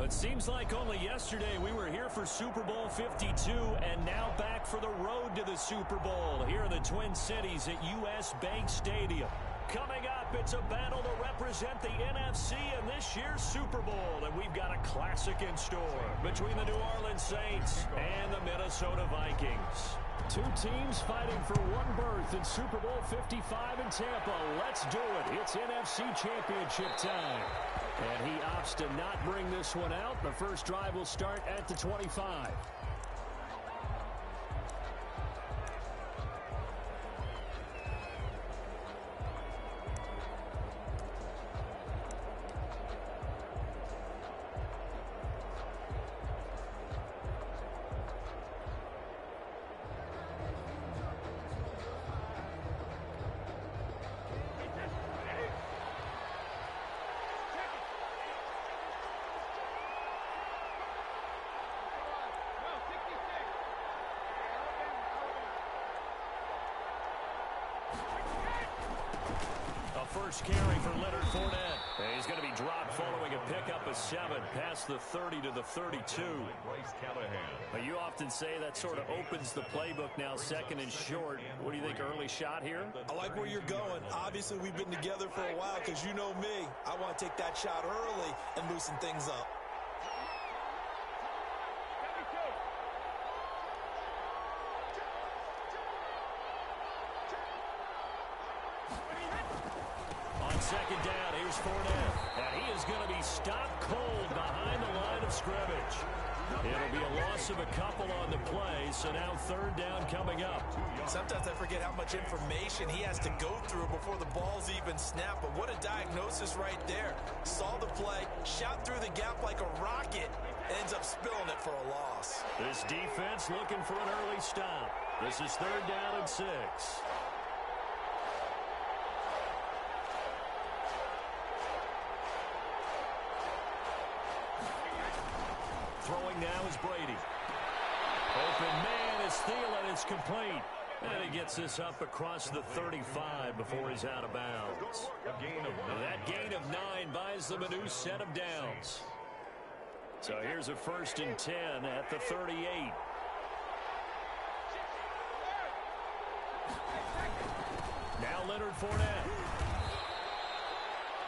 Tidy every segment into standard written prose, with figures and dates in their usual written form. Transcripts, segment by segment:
It seems like only yesterday we were here for Super Bowl 52 and now back for the road to the Super Bowl here in the Twin Cities at US Bank Stadium. Coming up, it's a battle to represent the NFC in this year's Super Bowl, and we've got a classic in store between the New Orleans Saints and the Minnesota Vikings. Two teams fighting for one berth in Super Bowl 55 in Tampa. Let's do it. It's NFC Championship time. And he opts to not bring this one out. The first drive will start at the 25. First carry for Leonard Fournette. He's going to be dropped following a pickup of 7 past the 30 to the 32. But you often say that sort of opens the playbook now, second and short. What do you think, early shot here? I like where you're going. Obviously, we've been together for a while because you know me. I want to take that shot early and loosen things up. Second down, here's Fournette. And he is going to be stopped cold behind the line of scrimmage. It'll be a loss of a couple on the play, so now third down coming up. Sometimes I forget how much information he has to go through before the ball's even snapped, but what a diagnosis right there. Saw the play, shot through the gap like a rocket, ends up spilling it for a loss. This defense looking for an early stop. This is third down and 6. Throwing now is Brady. Open man is Thielen. It's complete. And he gets this up across the 35 before he's out of bounds. That gain of 9 buys them a new set of downs. So here's a 1st and 10 at the 38. Now Leonard Fournette.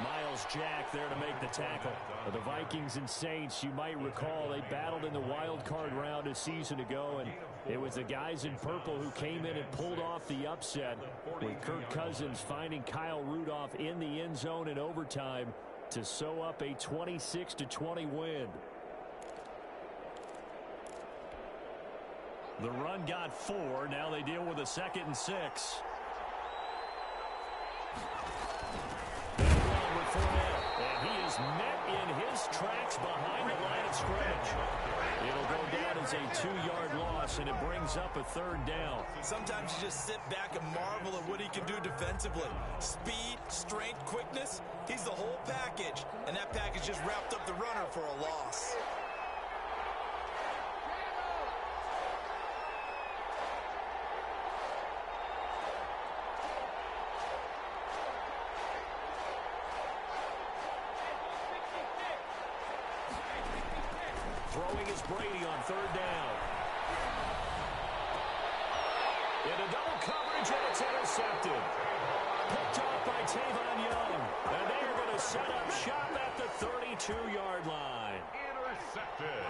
Miles Jack there to make the tackle. The Vikings and Saints, you might recall, they battled in the wild card round a season ago, and it was the guys in purple who came in and pulled off the upset, with Kirk Cousins finding Kyle Rudolph in the end zone in overtime to sew up a 26-20 win. The run got 4. Now they deal with a 2nd and 6. And he is met in his tracks behind the line of scrimmage. It'll go down as a 2-yard loss, and it brings up a 3rd down. Sometimes you just sit back and marvel at what he can do defensively. Speed, strength, quickness, he's the whole package. And that package just wrapped up the runner for a loss. Throwing is Brady on 3rd down. Into double coverage, and it's intercepted. Picked off by Tavon Young. And they are going to set up shop at the 32-yard line. Intercepted.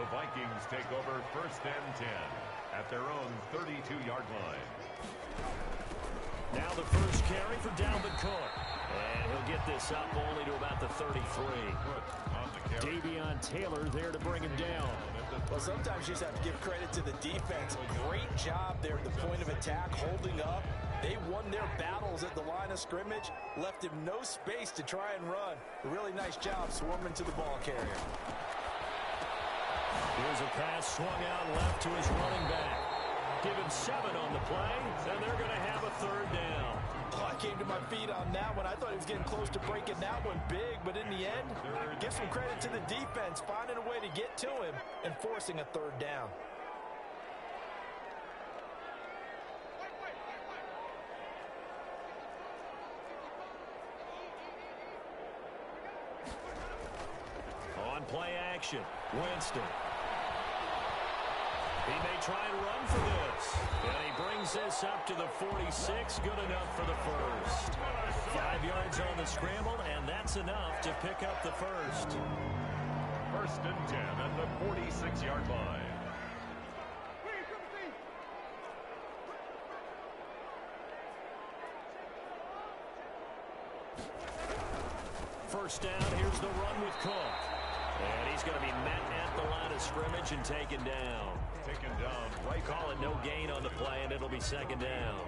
The Vikings take over 1st and 10 at their own 32-yard line. Now the first carry for Dalvin Cook. And he'll get this up only to about the 33. Davion Taylor there to bring him down. Well, sometimes you just have to give credit to the defense. Great job there at the point of attack, holding up. They won their battles at the line of scrimmage, left him no space to try and run. A really nice job swarming to the ball carrier. Here's a pass swung out left to his running back. Give him 7 on the play, and they're going to have a 3rd down. Oh, I came to my feet on that one. I thought he was getting close to breaking that one big, but in the end, give some credit to the defense, finding a way to get to him and forcing a 3rd down. play action. Winston. He may try and run for this. And he brings this up to the 46. Good enough for the first. 5 yards on the scramble, and that's enough to pick up the first. First and 10 at the 46-yard line. First down, here's the run with Cook. And he's going to be met at the line of scrimmage and taken down. Taken down right. Call it no gain on the play, and it'll be second down.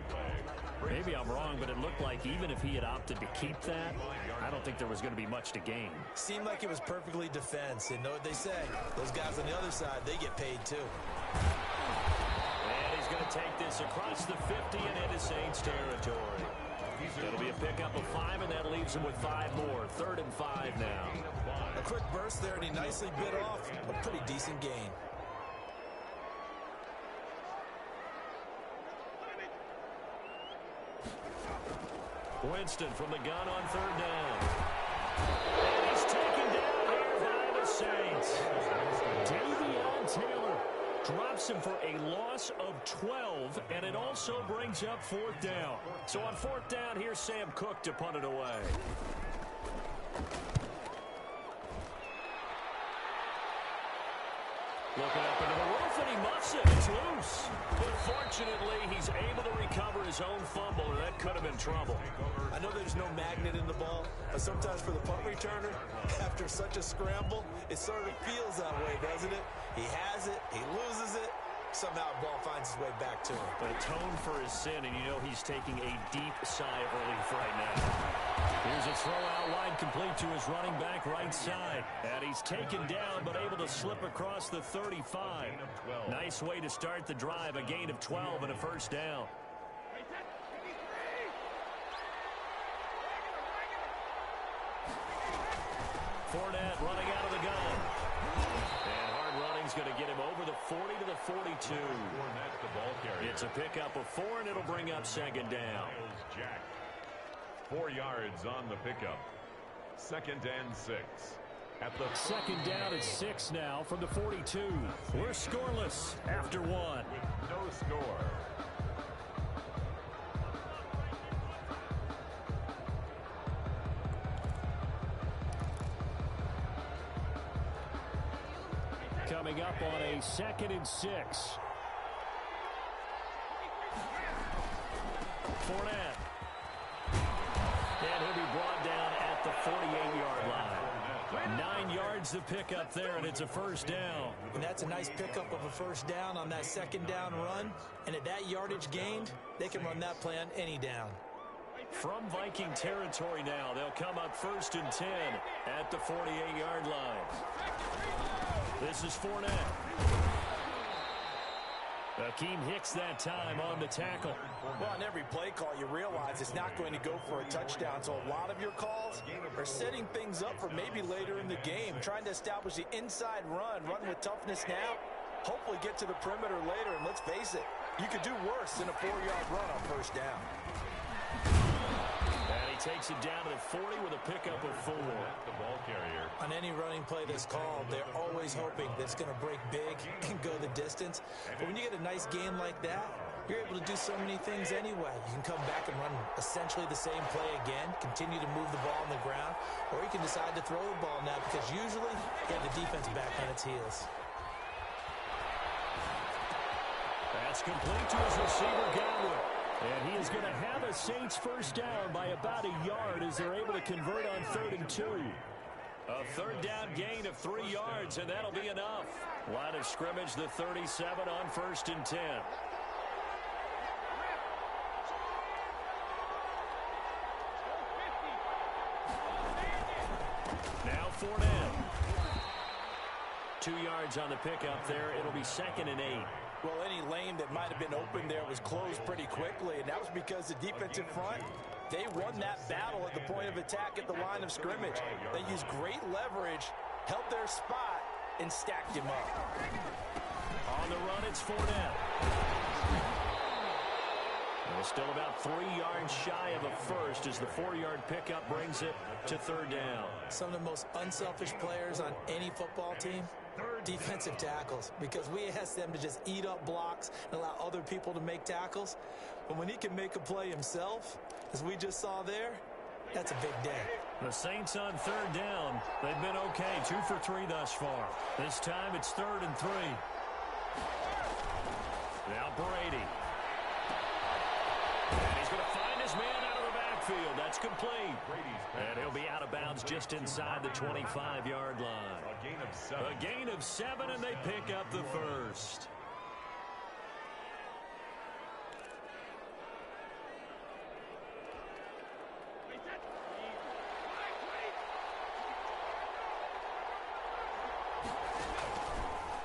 Maybe I'm wrong, but it looked like even if he had opted to keep that, I don't think there was going to be much to gain. Seemed like it was perfectly defense. And know what they say? Those guys on the other side, they get paid too. And he's going to take this across the 50 and into Saints territory. It'll be a pickup of 5, and that leaves him with 5 more. 3rd and 5 now. A quick burst there, and he nicely bit off a pretty decent gain. Winston from the gun on 3rd down. And he's taken down here by the Saints. Davion Taylor drops him for a loss of 12, and it also brings up 4th down. So on 4th down, here's Sam Cook to punt it away. Looking up into the roof, and he muffs it. It's loose. But fortunately, he's able to recover his own fumble, or that could have been trouble. I know there's no magnet in the ball, but sometimes for the punt returner, after such a scramble, it sort of feels that way, doesn't it? He has it, he loses it, somehow the ball finds its way back to him. But atone for his sin, and you know he's taking a deep sigh of relief right now. Here's a throw out wide, complete to his running back right side. And he's taken down, but able to slip across the 35. Nice way to start the drive, a gain of 12 and a first down. Fournette running out of the gun. And hard running's going to get him over the 40 to the 42. It's a pickup of 4, and it'll bring up second down. 4 yards on the pickup. 2nd and 6. At the second down at 6 now from the 42. We're scoreless after 1. With no score. Coming up on a 2nd and 6. Fournette. And he'll be brought down at the 48-yard line. 9 yards to pick up there, and it's a first down. And that's a nice pickup of a first down on that second down run. And at that yardage gained, they can run that play on any down. From Viking territory now, they'll come up 1st and 10 at the 48-yard line. This is Fournette. Akeem Hicks that time on the tackle. Well, on every play call, you realize it's not going to go for a touchdown. So a lot of your calls are setting things up for maybe later in the game, trying to establish the inside run with toughness now, hopefully get to the perimeter later. And let's face it, you could do worse than a 4-yard run on first down. And he takes it down to the 40 with a pickup of 4. The ball carrier. On any running play that's called, they're always hoping that it's going to break big and go the distance. But when you get a nice gain like that, you're able to do so many things anyway. You can come back and run essentially the same play again, continue to move the ball on the ground, or you can decide to throw the ball now because usually you have the defense back on its heels. That's complete to his receiver, Godwin. And he is going to have a Saints first down by about a yard as they're able to convert on 3rd and 2. A 3rd down gain of 3 yards, and that'll be enough. Line of scrimmage, the 37 on 1st and 10. Now Fournette. 2 yards on the pickup there. It'll be 2nd and 8. Well, any lane that might have been open there was closed pretty quickly, and that was because the defensive front, they won that battle at the point of attack at the line of scrimmage. They used great leverage, held their spot, and stacked him up. On the run, it's Fournette. They're still about 3 yards shy of a first as the 4-yard pickup brings it to third down. Some of the most unselfish players on any football team, defensive tackles, because we ask them to just eat up blocks and allow other people to make tackles. But when he can make a play himself, as we just saw there, that's a big day. The Saints on third down. They've been okay, 2 for 3 thus far. This time it's 3rd and 3. Now Brady. And he's going to find his man out of the backfield. That's complete. And he'll be out of bounds just inside the 25-yard line. A gain of 7, and they pick up the first.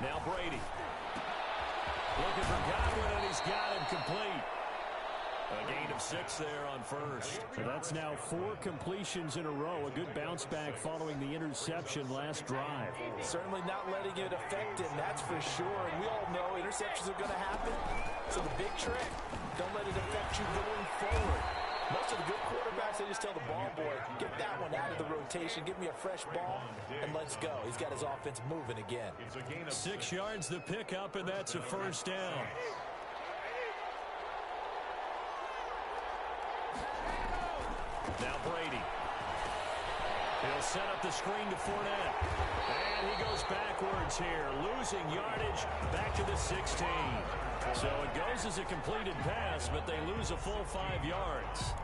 Now Brady. Looking for Godwin, and he's got him complete. A gain of 6 there on first. So that's now 4 completions in a row. A good bounce back following the interception last drive. Certainly not letting it affect him, that's for sure. And we all know interceptions are going to happen. So the big trick, don't let it affect you going forward. Most of the good quarterbacks, they just tell the ball boy, get that one out of the rotation, give me a fresh ball, and let's go. He's got his offense moving again. 6 yards the pickup, and that's a first down. Now Brady. He'll set up the screen to Fournette. And he goes backwards here, losing yardage back to the 16. So it goes as a completed pass, but they lose a full 5 yards.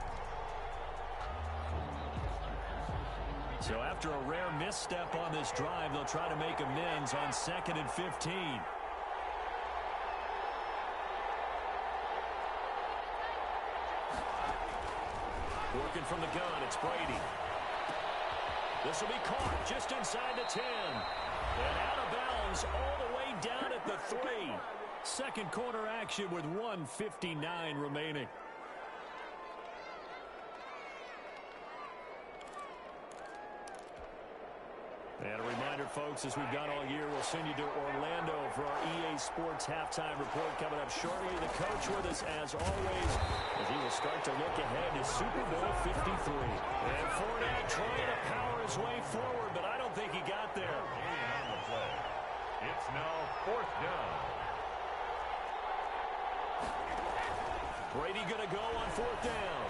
So after a rare misstep on this drive, they'll try to make amends on 2nd and 15. Working from the gun, it's Brady. This will be caught just inside the 10. And out of bounds all the way down at the 3. Second quarter action with 1:59 remaining. And a reminder, folks, as we've done all year, we'll send you to Orlando for our EA Sports halftime report coming up shortly. The coach with us, as always, as he will start to look ahead to Super Bowl 53. And Fournette trying to power his way forward, but I don't think he got there. It's now 4th down. Brady going to go on 4th down.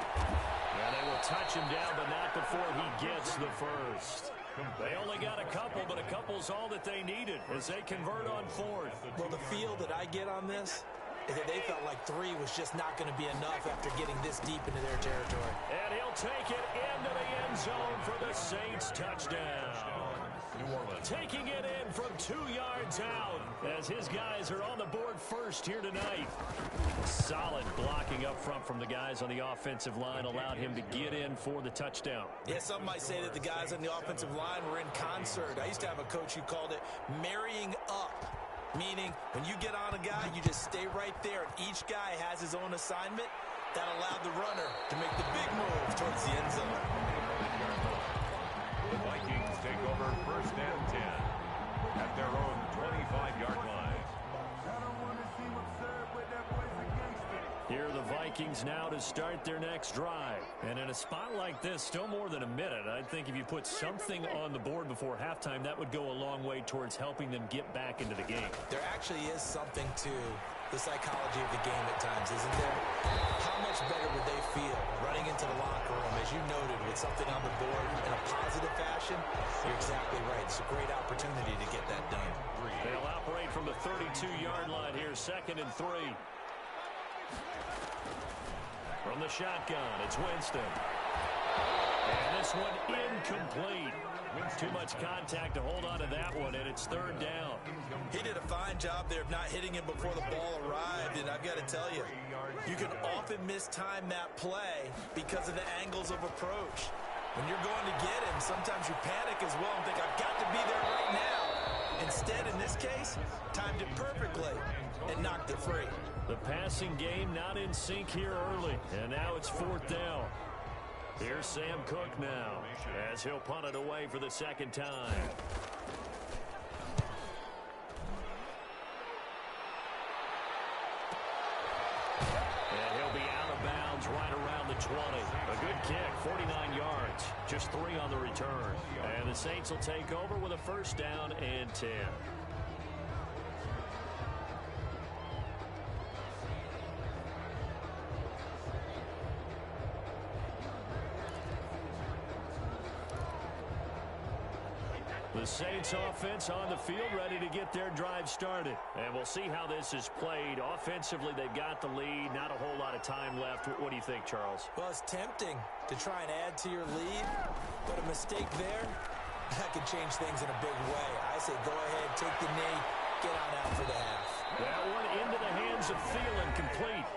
And they will touch him down, but not before he gets the first. They only got a couple, but a couple's all that they needed as they convert on 4th. Well, the feel that I get on this is that they felt like 3 was just not going to be enough after getting this deep into their territory. And he'll take it into the end zone for the Saints touchdown. New Orleans taking it in from 2 yards out as his guys are on the board first here tonight. Solid blocking up front from the guys on the offensive line allowed him to get in for the touchdown. Yeah, some might say that the guys on the offensive line were in concert. I used to have a coach who called it marrying up, meaning when you get on a guy, you just stay right there. Each guy has his own assignment. That allowed the runner to make the big move towards the end zone. The Vikings take over 1st and 10 at their own 25-yard line. Here are the Vikings now to start their next drive. And in a spot like this, still more than a minute, I think if you put something on the board before halftime, that would go a long way towards helping them get back into the game. There actually is something to the psychology of the game at times, isn't there? How much better would they feel running into the locker room, as you noted, with something on the board in a positive fashion? You're exactly right. It's a great opportunity to get that done. They'll operate from the 32-yard line here, 2nd and 3. From the shotgun, it's Winston. And this one incomplete. Too much contact to hold on to that one, and it's 3rd down. He did a fine job there of not hitting him before the ball arrived, and I've got to tell you, you can often mistime that play because of the angles of approach. When you're going to get him, sometimes you panic as well and think, I've got to be there right now. Instead, in this case, timed it perfectly and knocked it free. The passing game not in sync here early, and now it's 4th down. Here's Sam Cook now as he'll punt it away for the 2nd time. And he'll be out of bounds. right around the 20. A good kick, 49 yards, just 3 on the return. And the Saints will take over with a first down and 10. The Saints offense on the field ready to get their drive started. And we'll see how this is played. Offensively, they've got the lead. Not a whole lot of time left. What do you think, Charles? Well, it's tempting to try and add to your lead, but a mistake there, that could change things in a big way. I say go ahead, take the knee, get on out for the half. That one into the hands of Thielen, complete.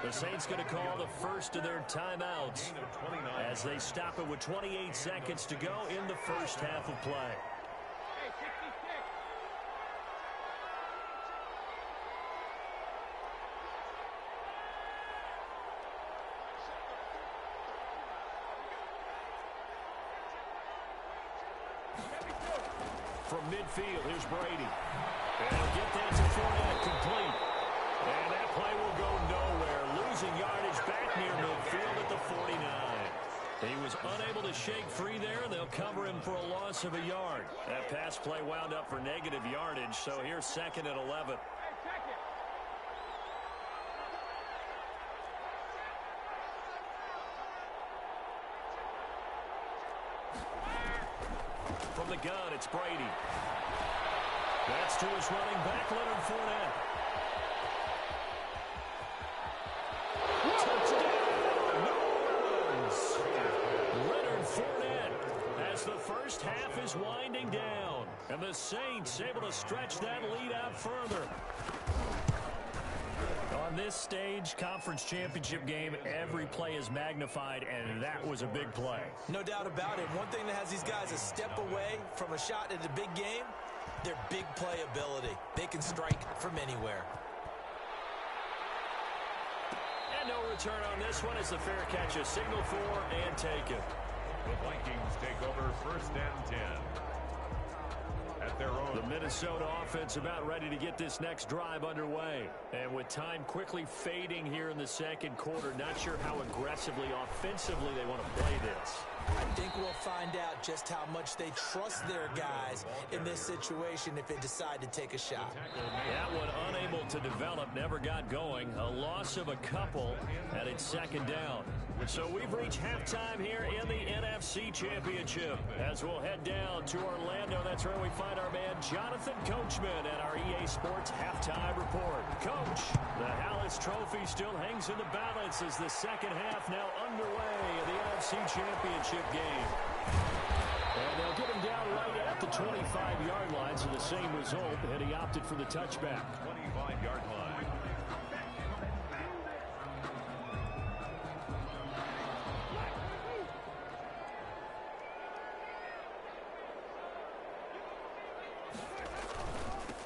The Saints going to call the first of their timeouts as they stop it with 28 seconds to go in the first half of play. From midfield, here's Brady. And he'll get that to Fournette, complete. And that play will go nowhere. Losing yardage back near midfield at the 49. He was unable to shake free there. They'll cover him for a loss of a yard. That pass play wound up for negative yardage, so here's 2nd and 11. From the gun, it's Brady. That's to his running back, Leonard Fournette. Touchdown, New Orleans. Leonard Fournette as the first half is winding down. And the Saints able to stretch that lead out further. On this stage, conference championship game, every play is magnified, and that was a big play. No doubt about it. One thing that has these guys a step away from a shot in the big game, their big play ability. They can strike from anywhere. And no return on this one as the fair catch is signaled for and taken. The Vikings take over 1st and 10. At their own. The Minnesota offense about ready to get this next drive underway. And with time quickly fading here in the second quarter, not sure how aggressively, offensively they want to play this. I think we'll find out just how much they trust their guys in this situation if they decide to take a shot. That one unable to develop, never got going. A loss of a couple, and it's 2nd down. So we've reached halftime here in the NFC Championship. As we'll head down to Orlando, that's where we find our man Jonathan Coachman at our EA Sports Halftime Report. Coach, the Hallis Trophy still hangs in the balance as the second half now underway in the NFC Championship game. And they'll get him down right at the 25-yard line, so the same result, and he opted for the touchback. 25-yard line.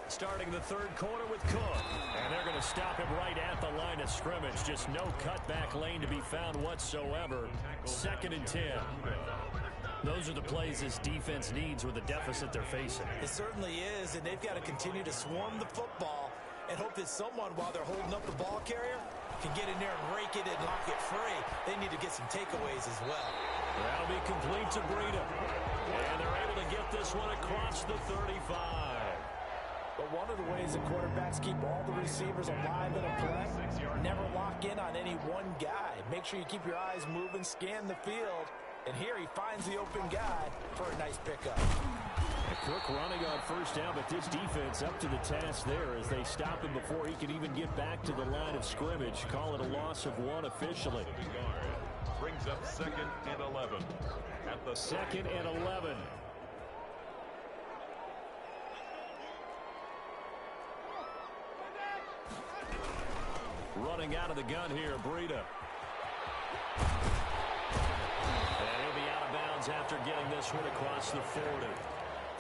Starting the third quarter with Cook. And they're going to stop him right at the line of scrimmage. Just no cutback lane to be found whatsoever. 2nd and 10. Those are the plays this defense needs with the deficit they're facing. It certainly is, and they've got to continue to swarm the football and hope that someone, while they're holding up the ball carrier, can get in there and rake it and lock it free. They need to get some takeaways as well. That'll be complete to Breida. And they're able to get this one across the 35. But one of the ways that quarterbacks keep all the receivers alive in a play, never lock in on any one guy. Make sure you keep your eyes moving, scan the field, and here he finds the open guy for a nice pickup. Cook running on first down, but this defense up to the task there as they stop him before he can even get back to the line of scrimmage. Call it a loss of 1 officially. Brings up 2nd and 11. At the 2nd and 11. Running out of the gun here, Breida. And he'll be out of bounds after getting this one across the 40.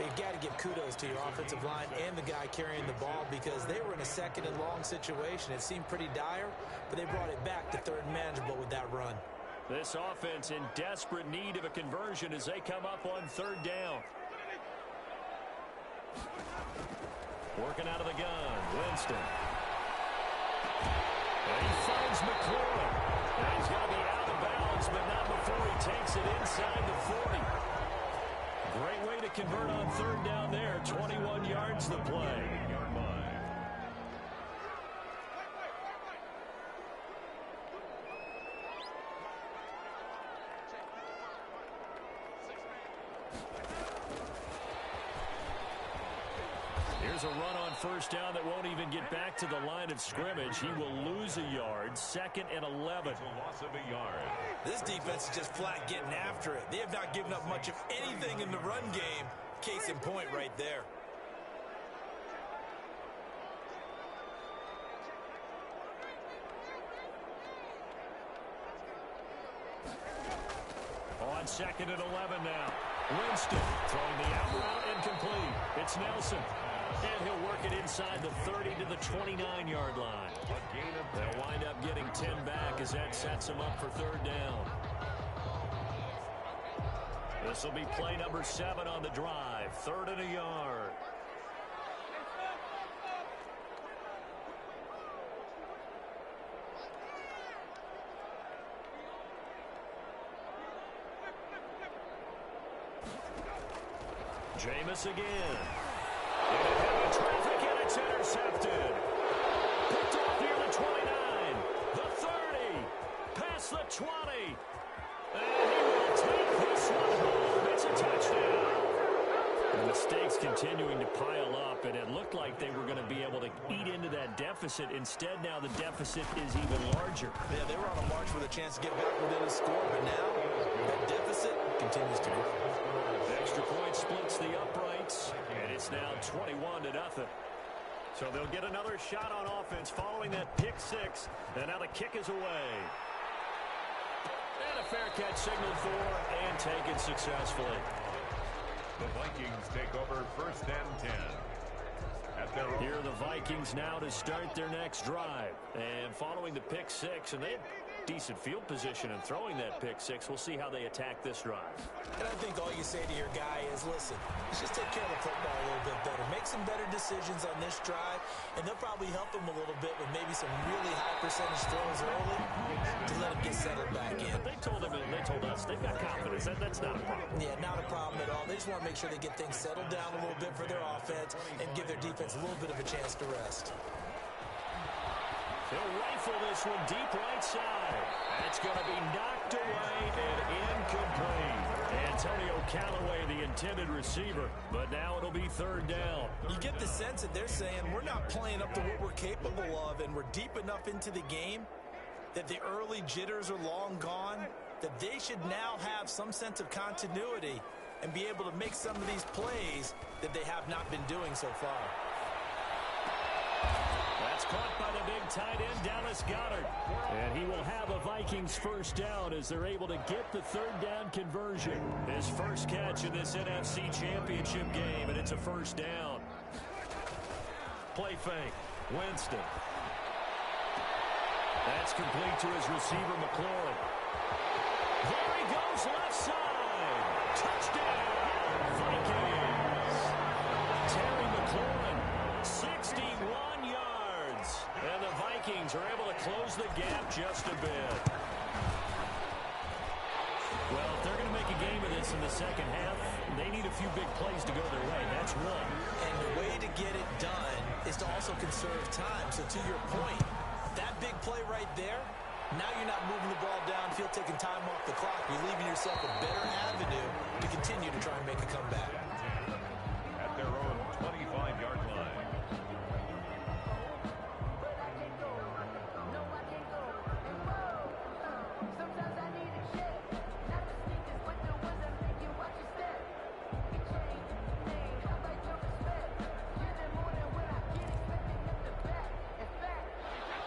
You've got to give kudos to your offensive line and the guy carrying the ball because they were in a 2nd and long situation. It seemed pretty dire, but they brought it back to 3rd and manageable with that run. This offense in desperate need of a conversion as they come up on 3rd down. Working out of the gun, Winston. And he finds McLaurin. And he's going to be out of bounds, but not before he takes it inside the 40. Great way to convert on third down there. 21 yards the play. Here's a run on first down that won't even get back to the line of scrimmage. He will lose a yard. 2nd and 11. Loss of a yard. This defense is just flat getting after it. They have not given up much of anything in the run game. Case in point right there. On 2nd and 11 now. Winston throwing the out route incomplete. It's Nelson. And he'll work it inside the 30 to the 29-yard line. They'll wind up getting 10 back as that sets them up for third down. This will be play number 7 on the drive. 3rd and a yard. Jameis again. Heavy traffic, and it's intercepted. Picked off near the 29, the 30, past the 20. And he will take this one home. It's a touchdown. The mistakes continuing to pile up, and it looked like they were going to be able to eat into that deficit. Instead, now the deficit is even larger. Yeah, they were on a march with a chance to get back within a score, but now that deficit continues to grow. Extra point splits the uprights, and it's now 21-0. So they'll get another shot on offense following that pick 6, and now the kick is away. And a fair catch signaled for and taken successfully. The Vikings take over 1st and 10. Here are the Vikings now to start their next drive. And following the pick 6, and they have decent field position in throwing that pick 6. We'll see how they attack this drive. And I think all you say to your guy is, listen, let's just take care of the football a little bit better. Make some better decisions on this drive, and they'll probably help him a little bit with maybe some really high percentage throws early to let him get settled back in. But they told us they've got confidence. That's not a problem. Yeah, not a problem at all. They just want to make sure they get things settled down a little bit for their offense and give their defense a little bit of a chance to rest. He'll rifle this one deep right side. It's going to be knocked away and incomplete. Antonio Callaway, the intended receiver, but now it'll be 3rd down. You get the sense that they're saying we're not playing up to what we're capable of, and we're deep enough into the game that the early jitters are long gone, that they should now have some sense of continuity and be able to make some of these plays that they have not been doing so far. That's caught by the big tight end, Dallas Goedert. And he will have a Vikings 1st down as they're able to get the 3rd down conversion. His first catch in this NFC Championship game, and it's a 1st down. Play fake. Winston. That's complete to his receiver, McLaurin. There he goes, left side. Touchdown, Vikings. Terry McLaurin, 61 yards. And the Vikings are able to close the gap just a bit. Well, if they're going to make a game of this in the second half, they need a few big plays to go their way. That's one. And the way to get it done is to also conserve time. So to your point, that big play right there, now you're not moving the ball downfield, taking time off the clock. You're leaving yourself a better avenue to continue to try and make a comeback. At their own 25-yard line.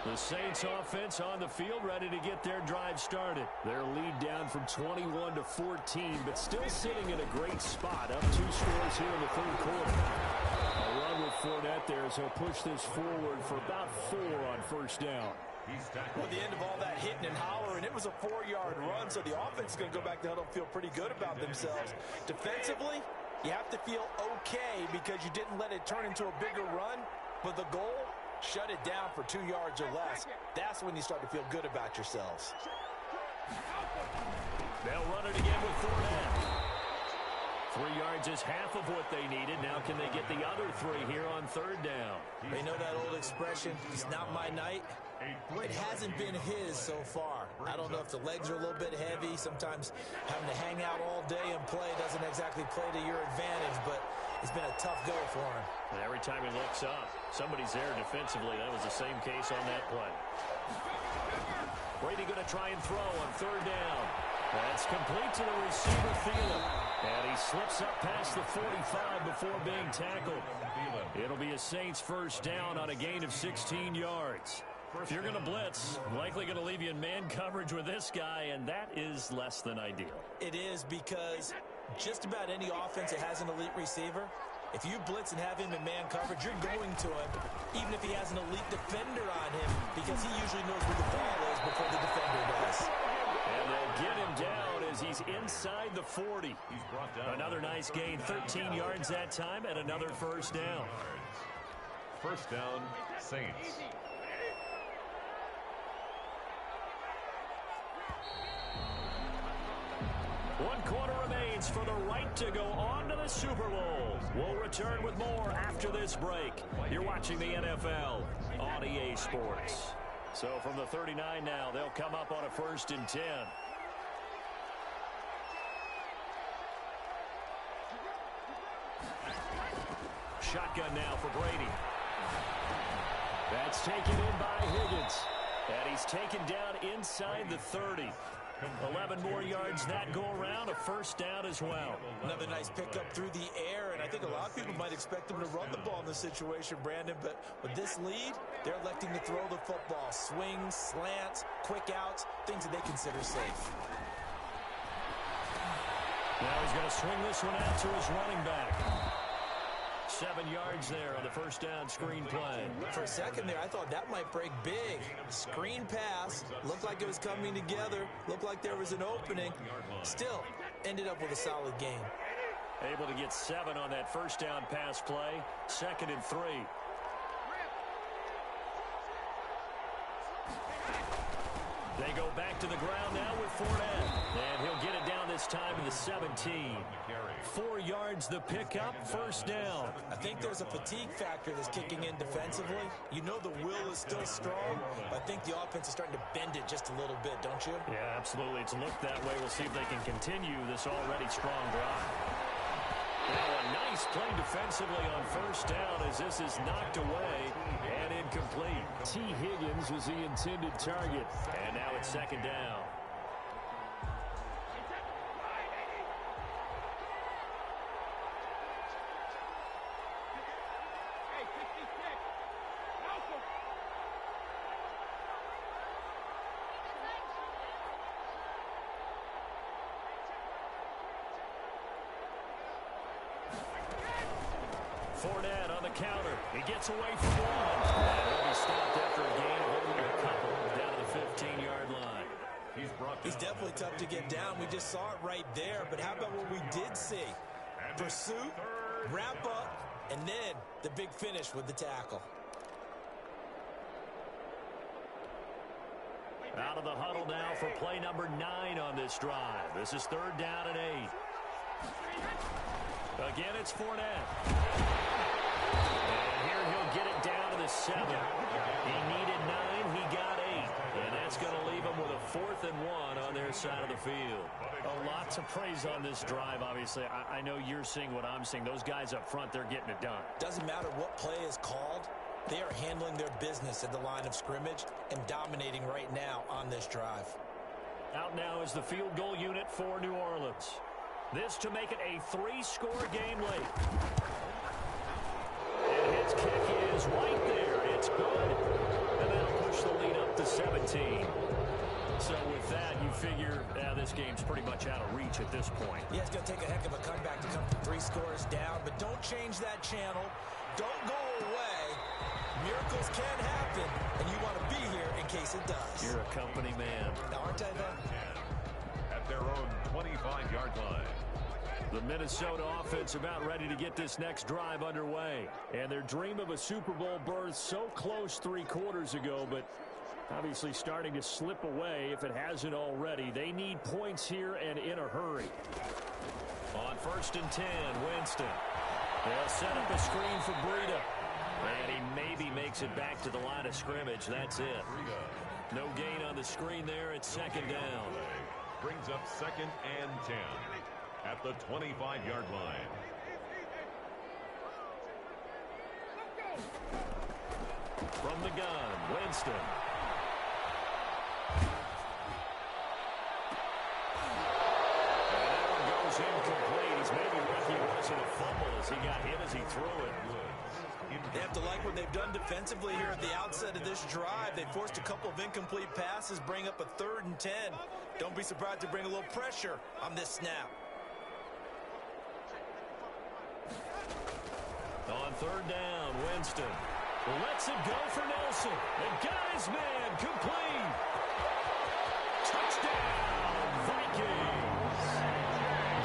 The Saints offense on the field, ready to get their drive started. Their lead down from 21 to 14, but still sitting in a great spot. Up 2 scores here in the 3rd quarter. A run with Fournette there as he'll push this forward for about 4 on 1st down. Well, the end of all that hitting and hollering, it was a 4-yard run, so the offense is going to go back to huddle and feel pretty good about themselves. Defensively, you have to feel okay because you didn't let it turn into a bigger run, but the goal shut it down for 2 yards or less. That's when you start to feel good about yourselves. They'll run it again with Fournette. 3 yards is half of what they needed. Now can they get the other 3 here on third down? They know that old expression, it's not my night. It hasn't been his so far. I don't know if the legs are a little bit heavy. Sometimes having to hang out all day and play doesn't exactly play to your advantage, but it's been a tough go for him. And every time he looks up, somebody's there defensively. That was the same case on that play. Brady going to try and throw on third down. That's complete to the receiver, Thielen. And he slips up past the 45 before being tackled. It'll be a Saints first down on a gain of 16 yards. If you're going to blitz, likely going to leave you in man coverage with this guy, and that is less than ideal. It is, because just about any offense that has an elite receiver, if you blitz and have him in man coverage, you're going to him, even if he has an elite defender on him, because he usually knows where the ball is before the defender does. And they'll get him down as he's inside the 40. Another nice gain, 13 yards that time, and another first down. First down, Saints. One quarter remains for the right to go on to the Super Bowl. We'll return with more after this break. You're watching the NFL on EA Sports. So from the 39 now, they'll come up on a 1st and 10. Shotgun now for Brady. That's taken in by Higgins. And he's taken down inside the 30. 11 more yards that go around, a first down as well. Another nice pickup through the air, and I think a lot of people might expect him to run the ball in this situation, Brandon, but with this lead, they're electing to throw the football. Swings, slants, quick outs, things that they consider safe. Now he's going to swing this one out to his running back. 7 yards there on the first down screen play. For a second there, I thought that might break big. Screen pass, looked like it was coming together, looked like there was an opening. Still, ended up with a solid game. Able to get 7 on that first down pass play. 2nd and 3. They go back to the ground now with Fournette. And he'll get it down this time to the 17. 4 yards the pickup, first down. I think there's a fatigue factor that's kicking in defensively. You know the will is still strong, but I think the offense is starting to bend it just a little bit, don't you? Yeah, absolutely. It's looked that way. We'll see if they can continue this already strong drive. Now a nice play defensively on first down as this is knocked away and incomplete. T. Higgins was the intended target. And now it's 2nd down. Fournette on the counter. He gets away from one. And he'll be stopped after a gain of only a couple down to the 15-yard line. He's definitely tough to get down. We just saw it right there. But how about what we did see? Pursuit, wrap up, and then the big finish with the tackle. Out of the huddle now for play number 9 on this drive. This is 3rd down and 8. Again, it's Fournette. And here he'll get it down to the 7. He needed 9, he got 8. And that's going to leave him with a 4th and 1 on their side of the field. A lot to praise on this drive, obviously. I know you're seeing what I'm seeing. Those guys up front, they're getting it done. Doesn't matter what play is called. They are handling their business at the line of scrimmage and dominating right now on this drive. Out now is the field goal unit for New Orleans. This to make it a 3-score game late. And his kick is right there. It's good. And that'll push the lead up to 17. So with that, you figure this game's pretty much out of reach at this point. Yeah, it's going to take a heck of a comeback to come from 3 scores down. But don't change that channel. Don't go away. Miracles can happen. And you want to be here in case it does. You're a company man. Now, aren't I, though? At their own 25-yard line. The Minnesota offense about ready to get this next drive underway. And their dream of a Super Bowl berth so close 3 quarters ago, but obviously starting to slip away if it hasn't already. They need points here and in a hurry. On 1st and 10, Winston. They'll set up a screen for Breida. And he maybe makes it back to the line of scrimmage. That's it. No gain on the screen there. It's 2nd down. Brings up 2nd and 10 at the 25-yard line. From the gun, Winston. And that one goes incomplete. He's maybe lucky it wasn't a fumble as he got hit as he threw it. They have to like what they've done defensively here at the outset of this drive. They forced a couple of incomplete passes, bring up a 3rd and 10. Don't be surprised to bring a little pressure on this snap. On 3rd down, Winston lets it go for Nelson. And got his man complete. Touchdown, Vikings.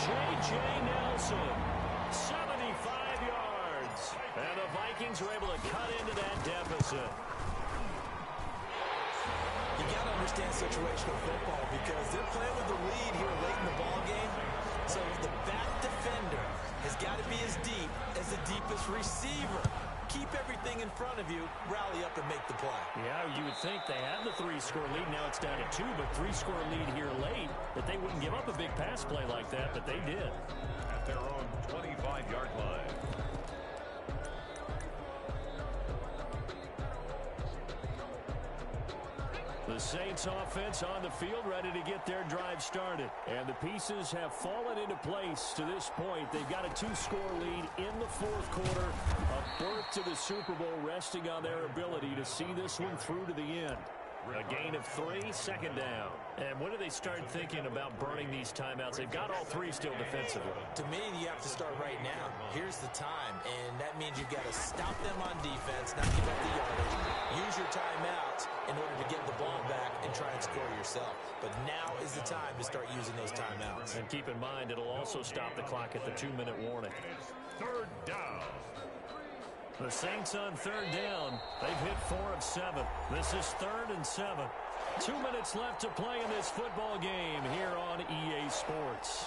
J.J. Nelson, 75 yards. And the Vikings are able to cut into that deficit. You got to understand situational football because they're playing with the lead here late in the ball game. So the back defender has got to be as deep as the deepest receiver. Keep everything in front of you, rally up and make the play. Yeah, you would think they had the 3-score lead. Now it's down to 2, but 3-score lead here late, that they wouldn't give up a big pass play like that, but they did. At their own 25-yard line. The Saints offense on the field ready to get their drive started. And the pieces have fallen into place to this point. They've got a 2-score lead in the 4th quarter. A berth to the Super Bowl resting on their ability to see this one through to the end. A gain of 3, 2nd down. And when do they start thinking about burning these timeouts? They've got all 3 still defensively. To me, you have to start right now. Here's the time, and that means you've got to stop them on defense, not give up the yardage. Use your timeouts in order to get the ball back and try and score yourself. But now is the time to start using those timeouts. And keep in mind, it'll also stop the clock at the 2-minute warning. 3rd down. The Saints on 3rd down. They've hit 4 of 7. This is 3rd and 7. 2 minutes left to play in this football game here on EA Sports.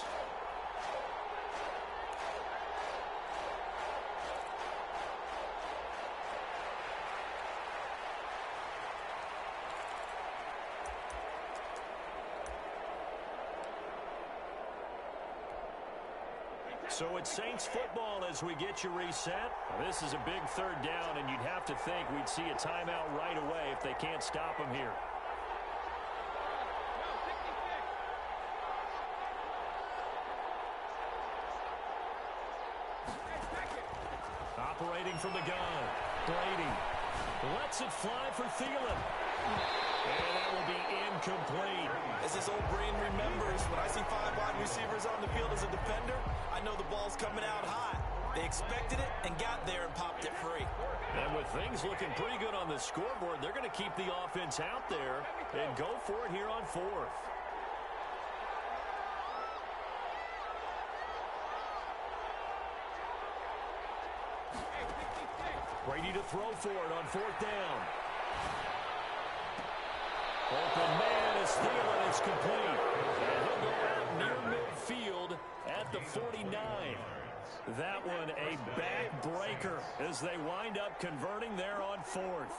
So it's Saints football as we get you reset. This is a big 3rd down, and you'd have to think we'd see a timeout right away if they can't stop them here. Operating from the gun, Brady lets it fly for Thielen. And that will be incomplete. As his old brain remembers, when I see 5 wide receivers on the field as a defender, I know the ball's coming out high. They expected it and got there and popped it free. And with things looking pretty good on the scoreboard, they're going to keep the offense out there and go for it here on 4th. Brady to throw for it on 4th down. Open man is Thielen. It's complete. And he'll go out near midfield at the 49. That one a backbreaker as they wind up converting there on 4th.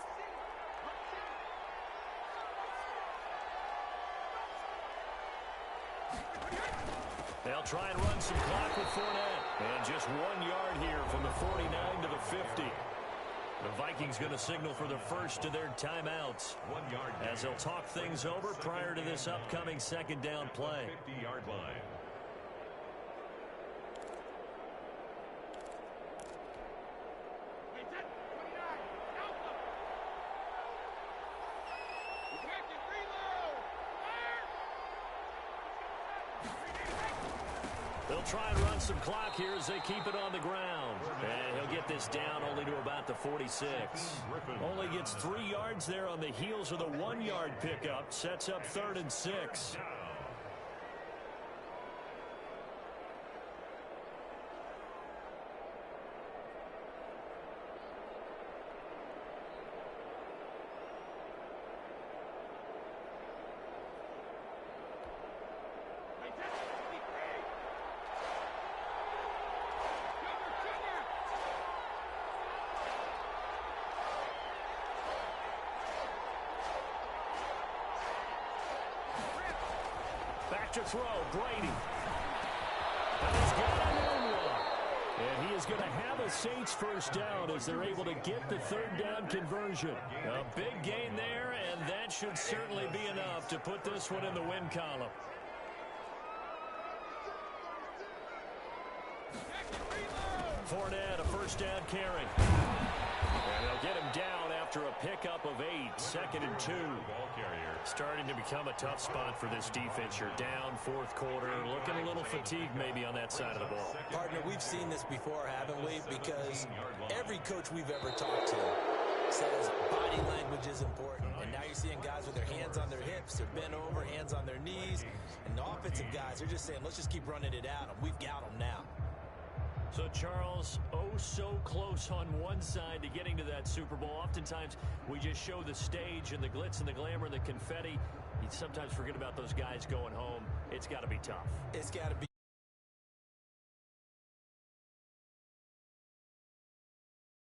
They'll try and run some clock with Fournette. And just 1 yard here from the 49 to the 50. The Vikings going to signal for the first of their timeouts 1 yard as they'll talk things over prior to this upcoming 2nd down play. 50-yard line. They'll try and run some clock here as they keep it on the ground. And he'll get this down only to about the 46. Only gets 3 yards there on the heels of the 1 yard pickup. Sets up 3rd and 6. back to throw. Brady. And he's got another one. And he is going to have a Saints first down as they're able to get the third down conversion. A big gain there, and that should certainly be enough to put this one in the win column. Fournette, a first down carry. And they'll get him down after a pickup of 8. 2nd and 2. Starting to become a tough spot for this defense. You're down fourth quarter. Looking a little fatigued maybe on that side of the ball. Partner, we've seen this before, haven't we? Because every coach we've ever talked to says body language is important. And now you're seeing guys with their hands on their hips, they're bent over, hands on their knees. And the offensive guys, they're just saying, let's just keep running it at them. We've got them now. So, Charles, oh so close on one side to getting to that Super Bowl. Oftentimes, we just show the stage and the glitz and the glamour and the confetti. You sometimes forget about those guys going home. It's got to be tough. It's got to be.